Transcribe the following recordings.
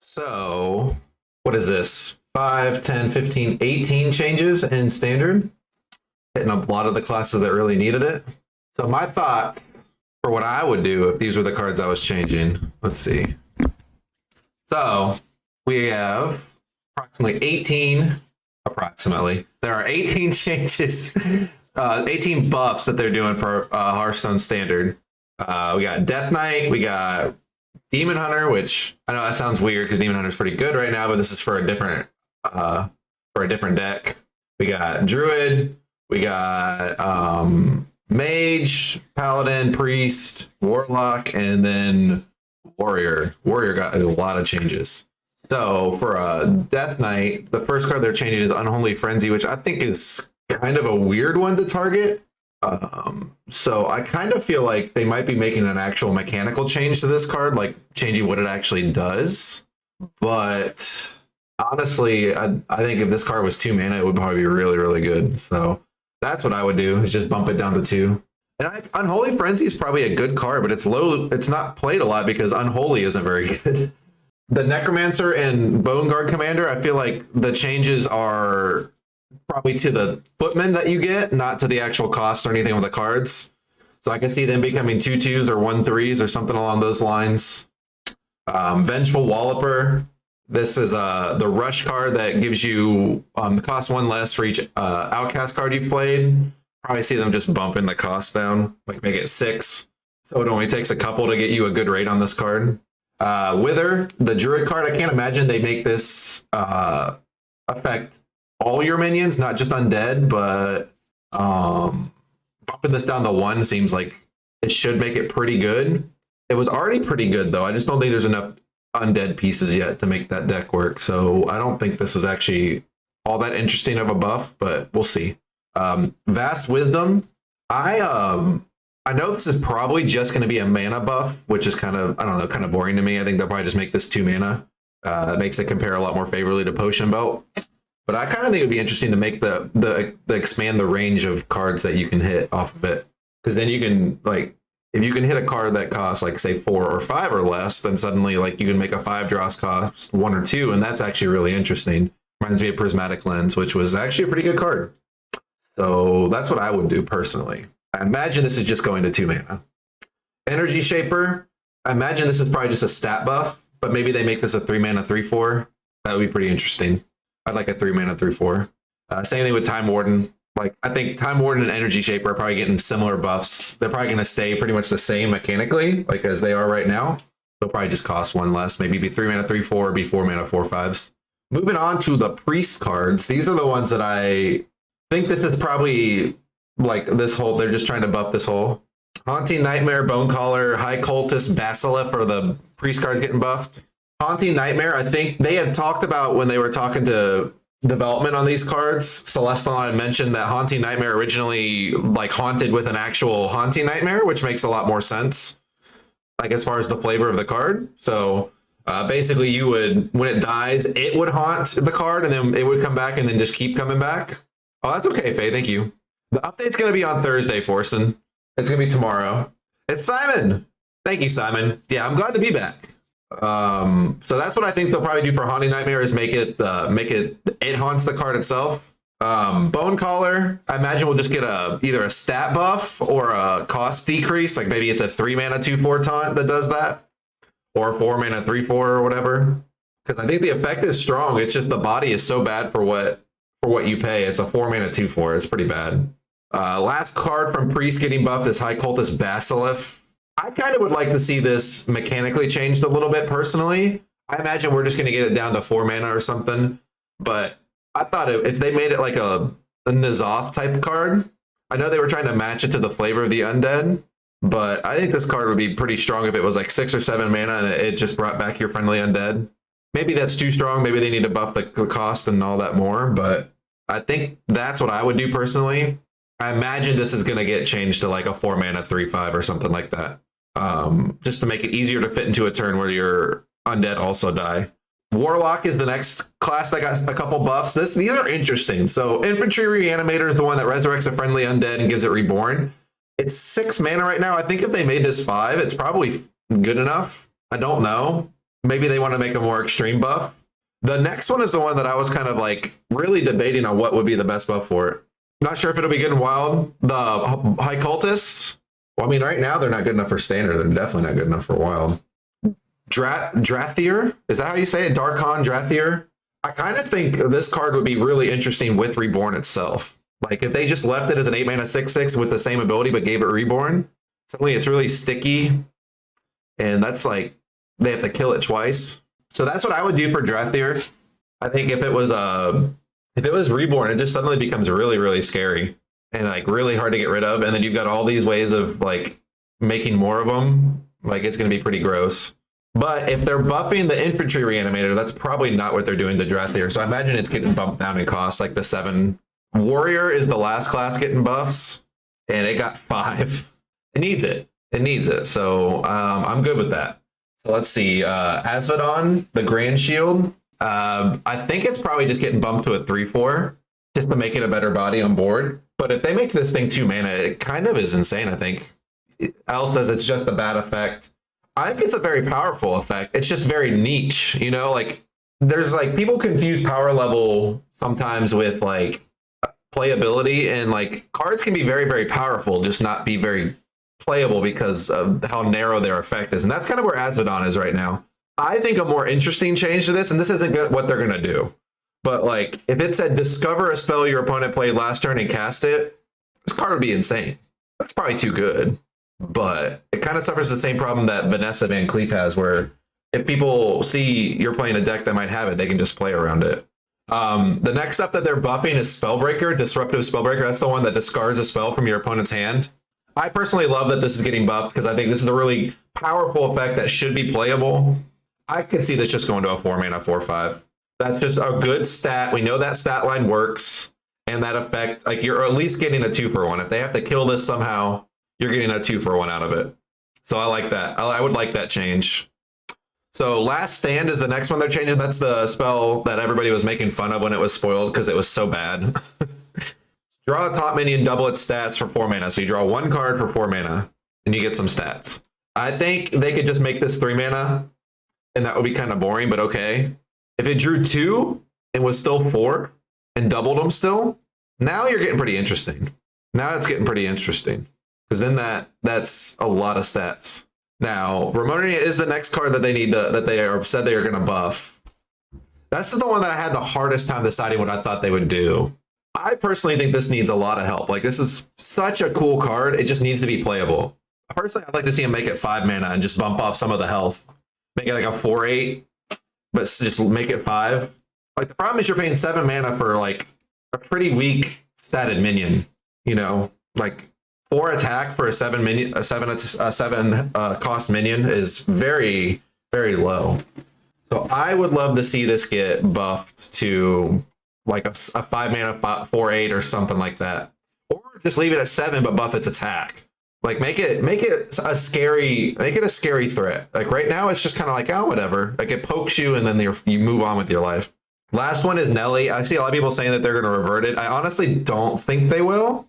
So, what is this? 5, 10, 15, 18 changes in standard. Hitting up a lot of the classes that really needed it. So, my thought for what I would do if these were the cards I was changing. Let's see. So, we have approximately 18. Approximately. There are 18 changes, 18 buffs that they're doing for Hearthstone Standard. We got Death Knight, we got Demon Hunter, which I know that sounds weird because Demon Hunter is pretty good right now, but this is for a different deck. We got Druid, we got Mage, Paladin, Priest, Warlock, and then Warrior. Warrior got a lot of changes. So for Death Knight, the first card they're changing is Unholy Frenzy, which I think is kind of a weird one to target. So I kind of feel like they might be making an actual mechanical change to this card, like changing what it actually does. But honestly, I think if this card was 2 mana, it would probably be really, really good. So that's what I would do, is just bump it down to 2. And Unholy Frenzy is probably a good card, but it's low. It's not played a lot because Unholy isn't very good. The Necromancer and Bone Guard Commander, I feel like the changes are probably to the footmen that you get, not to the actual cost or anything with the cards. So I can see them becoming 2/2s or 1/3s or something along those lines. Vengeful Walloper. This is the rush card that gives you cost 1 less for each outcast card you've played. Probably see them just bumping the cost down, like make it 6. So it only takes a couple to get you a good rate on this card. Wither, the Druid card, I can't imagine they make this affect all your minions, not just undead, but bumping this down to 1 seems like it should make it pretty good. It was already pretty good, though. I just don't think there's enough undead pieces yet to make that deck work. So I don't think this is actually all that interesting of a buff, but we'll see. Vast Wisdom. I know this is probably just going to be a mana buff, which is kind of, I don't know, kind of boring to me. I think they'll probably just make this 2 mana. It makes it compare a lot more favorably to Potion Belt. But I kind of think it would be interesting to make the expand the range of cards that you can hit off of it. Because then you can, like, if you can hit a card that costs, like, say, 4 or 5 or less, then suddenly, like, you can make a 5 draws cost 1 or 2, and that's actually really interesting. Reminds me of Prismatic Lens, which was actually a pretty good card. So that's what I would do personally. I imagine this is just going to 2 mana. Energy Shaper. I imagine this is probably just a stat buff, but maybe they make this a 3 mana 3/4. That would be pretty interesting. I'd like a 3 mana 3/4. Same thing with Time Warden. Like, I think Time Warden and Energy Shaper are probably getting similar buffs. They're probably going to stay pretty much the same mechanically, like as they are right now. They'll probably just cost 1 less. Maybe be 3 mana 3/4, or be 4 mana 4/5s. Moving on to the Priest cards. These are the ones that I think this is probably like this whole, they're just trying to buff this whole Haunting Nightmare, Bonecaller, High Cultist, Basilisk, or the Priest cards getting buffed. Haunting Nightmare, I think they had talked about when they were talking to development on these cards. Celestial had mentioned that Haunting Nightmare originally like haunted with an actual Haunting Nightmare, which makes a lot more sense, like as far as the flavor of the card. So basically you would, when it dies, it would haunt the card and then it would come back and then just keep coming back. Oh, that's okay, Faye. Thank you. The update's going to be on Thursday, Forsen. It's going to be tomorrow. It's Simon. Thank you, Simon. Yeah, I'm glad to be back. So that's what I think they'll probably do for Haunting Nightmare, is make it haunts the card itself. Bonecaller, I imagine we'll just get either a stat buff or a cost decrease. Like maybe it's a 3 mana 2/4 taunt that does that, or a 4 mana 3/4 or whatever. Because I think the effect is strong. It's just the body is so bad for what you pay. It's a 4 mana 2/4. It's pretty bad. Last card from Priest getting buffed is High Cultist Basilisk. I kind of would like to see this mechanically changed a little bit personally. I imagine we're just going to get it down to 4 mana or something. But I thought if they made it like a N'Zoth type card, I know they were trying to match it to the flavor of the undead, but I think this card would be pretty strong if it was like 6 or 7 mana and it just brought back your friendly undead. Maybe that's too strong. Maybe they need to buff the cost and all that more, but I think that's what I would do personally. I imagine this is going to get changed to like a 4 mana 3/5 or something like that. Just to make it easier to fit into a turn where your undead also die. Warlock is the next class that got a couple buffs. These are interesting. So Infantry Reanimator is the one that resurrects a friendly undead and gives it reborn. It's 6 mana right now. I think if they made this 5, it's probably good enough. I don't know. maybe they want to make a more extreme buff. The next one is the one that I was kind of like really debating on what would be the best buff for it. Not sure if it'll be good in wild. The high cultists. Well, I mean, right now they're not good enough for standard. They're definitely not good enough for wild. Drathier, is that how you say it? Darkon Drathier. I kind of think this card would be really interesting with Reborn itself. Like if they just left it as an 8 mana 6/6 with the same ability but gave it Reborn, suddenly it's really sticky, and that's like they have to kill it twice. So that's what I would do for Drathier. I think if it was Reborn, it just suddenly becomes really, really scary and like really hard to get rid of. And then you've got all these ways of like making more of them. Like it's going to be pretty gross. But if they're buffing the infantry reanimator, that's probably not what they're doing to Drathier. So I imagine it's getting bumped down in cost, like the 7. Warrior is the last class getting buffs, and it got 5. It needs it. It needs it. So I'm good with that. So let's see. Asvedon, the Grand Shield. I think it's probably just getting bumped to a 3/4 just to make it a better body on board. But if they make this thing 2 mana, it kind of is insane, I think. Al says it's just a bad effect. I think it's a very powerful effect. It's just very niche, you know, like there's like people confuse power level sometimes with like playability, and like cards can be very, very powerful, just not be very playable because of how narrow their effect is. And that's kind of where Asvedon is right now. I think a more interesting change to this, and this isn't what they're going to do, but like if it said discover a spell your opponent played last turn and cast it, this card would be insane. That's probably too good. But it kind of suffers the same problem that Vanessa Van Cleef has, where if people see you're playing a deck that might have it, they can just play around it. The next up that they're buffing is Spellbreaker, Disruptive Spellbreaker. That's the one that discards a spell from your opponent's hand. I personally love that this is getting buffed because I think this is a really powerful effect that should be playable. I could see this just going to a 4 mana 4/5. That's just a good stat. We know that stat line works, and that effect, like you're at least getting a 2-for-1. If they have to kill this somehow, you're getting a 2-for-1 out of it. So I like that. I would like that change. So Last Stand is the next one they're changing. That's the spell that everybody was making fun of when it was spoiled because it was so bad. Draw a top minion, double its stats for 4 mana. So you draw 1 card for 4 mana, and you get some stats. I think they could just make this 3 mana, and that would be kind of boring, but okay. If it drew 2 and was still 4 and doubled them still, now you're getting pretty interesting. Now it's getting pretty interesting. Because then that's a lot of stats. Now, Ramonia is the next card that they need that they said they are going to buff. This is the one that I had the hardest time deciding what I thought they would do. I personally think this needs a lot of help. Like this is such a cool card. It just needs to be playable. Personally, I'd like to see him make it 5 mana and just bump off some of the health. Make it like a 4/8, but just make it 5. Like the problem is you're paying 7 mana for like a pretty weak statted minion. You know, like 4 attack for a 7 minion, a 7 cost minion is very, very low. So I would love to see this get buffed to like a 5 mana 4/8 or something like that, or just leave it at 7 but buff its attack. Like make it a scary threat. Like right now it's just kind of like, oh, whatever. Like it pokes you and then you move on with your life. Last one is Nelly. I see a lot of people saying that they're going to revert it. I honestly don't think they will.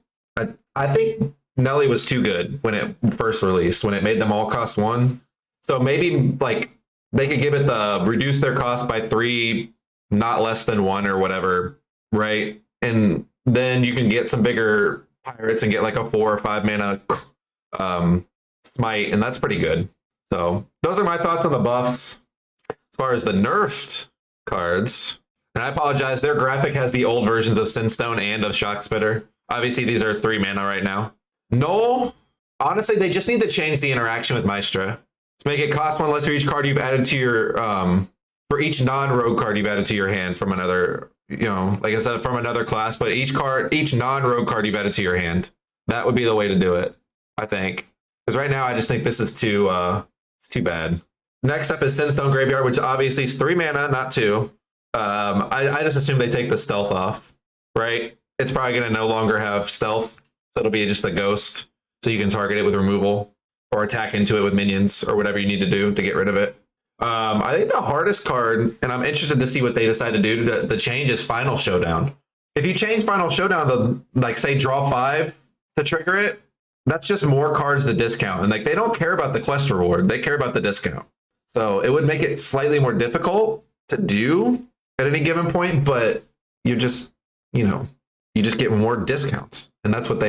I think Nelly was too good when it first released, when it made them all cost 1. So maybe like they could give it the reduce their cost by 3, not less than 1 or whatever, right? And then you can get some bigger pirates and get like a 4 or 5 mana smite, and that's pretty good. So those are my thoughts on the buffs. As far as the nerfed cards, and I apologize, their graphic has the old versions of Sinstone and of Shockspitter. Obviously, these are 3 mana right now. No, honestly, they just need to change the interaction with Maestra to make it cost 1 less for each card you've added to your for each non-rogue card you've added to your hand from another, you know, like I said, from another class, but each non-rogue card you've added to your hand. That would be the way to do it, I think. Because right now I just think this is too bad. Next up is Sinstone Graveyard, which obviously is 3 mana, not 2. I just assume they take the stealth off, right? It's probably going to no longer have stealth, so it'll be just a ghost, so you can target it with removal or attack into it with minions or whatever you need to do to get rid of it. I think the hardest card, and I'm interested to see what they decide to do, the change is Final Showdown. If you change Final Showdown to, like, say, draw 5 to trigger it, that's just more cards to discount. And like they don't care about the quest reward, they care about the discount. So it would make it slightly more difficult to do at any given point, but you're just, you just get more discounts. And that's what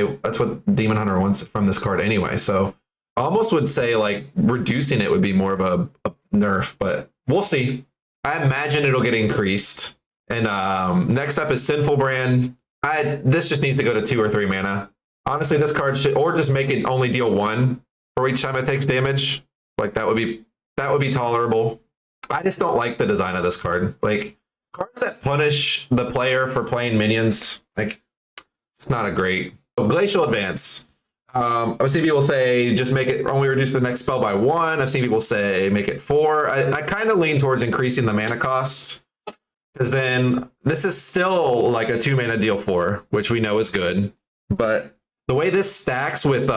Demon Hunter wants from this card anyway. So I almost would say like reducing it would be more of a nerf, but we'll see. I imagine it'll get increased. And next up is Sinful Brand. This just needs to go to 2 or 3 mana. Honestly, this card should, or just make it only deal 1 for each time it takes damage. Like that would be tolerable. I just don't like the design of this card. Like cards that punish the player for playing minions, like it's not a great. Glacial Advance. I've seen people say just make it only reduce the next spell by 1. I've seen people say make it 4. I kind of lean towards increasing the mana cost, because then this is still like a 2 mana deal 4, which we know is good. But the way this stacks with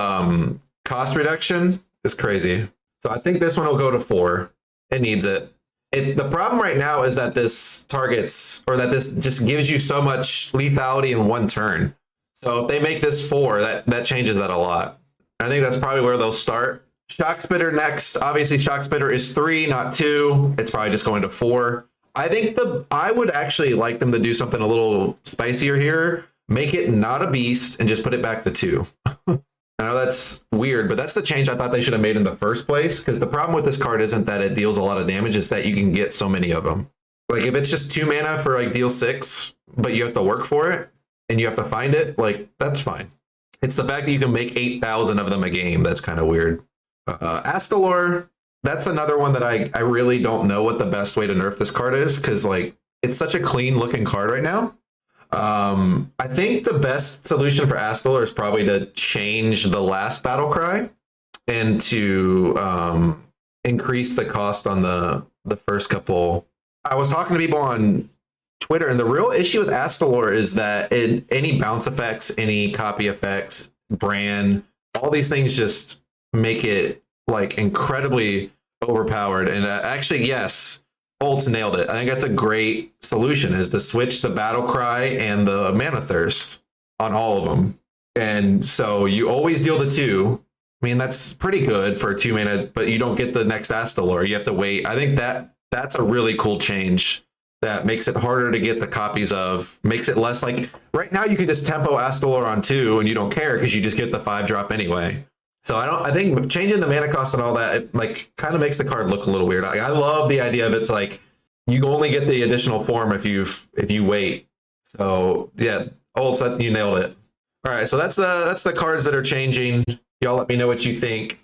cost reduction is crazy. So I think this one will go to 4. It needs it. The problem right now is that this targets, or that this just gives you so much lethality in 1 turn. So if they make this 4, that changes that a lot. I think that's probably where they'll start. Shock Spitter next. Obviously, Shock Spitter is 3, not 2. It's probably just going to 4. I think I would actually like them to do something a little spicier here. Make it not a beast and just put it back to 2. I know that's weird, but that's the change I thought they should have made in the first place, because the problem with this card isn't that it deals a lot of damage, it's that you can get so many of them. Like if it's just 2 mana for like deal 6, but you have to work for it and you have to find it, like that's fine. It's the fact that you can make 8,000 of them a game that's kind of weird. Astalor, that's another one that I really don't know what the best way to nerf this card is, because like it's such a clean looking card right now. I think the best solution for Astalor is probably to change the last battle cry and to increase the cost on the first couple. I was talking to people on Twitter, and the real issue with Astalor is that any bounce effects, any copy effects, brand, all these things just make it like incredibly overpowered. And actually, yes, Bolt's nailed it. I think that's a great solution, is to switch the battle cry and the mana thirst on all of them. And so you always deal the 2. I mean, that's pretty good for a 2 mana, but you don't get the next Astalor. You have to wait. I think that's a really cool change that makes it harder to get the copies of, makes it less like right now you can just tempo Astalor on 2 and you don't care because you just get the 5-drop anyway. So I think changing the mana cost and all that, it like kind of makes the card look a little weird. I love the idea of it's like you only get the additional form if you wait. So yeah, you nailed it. All right, so that's the cards that are changing. Y'all let me know what you think.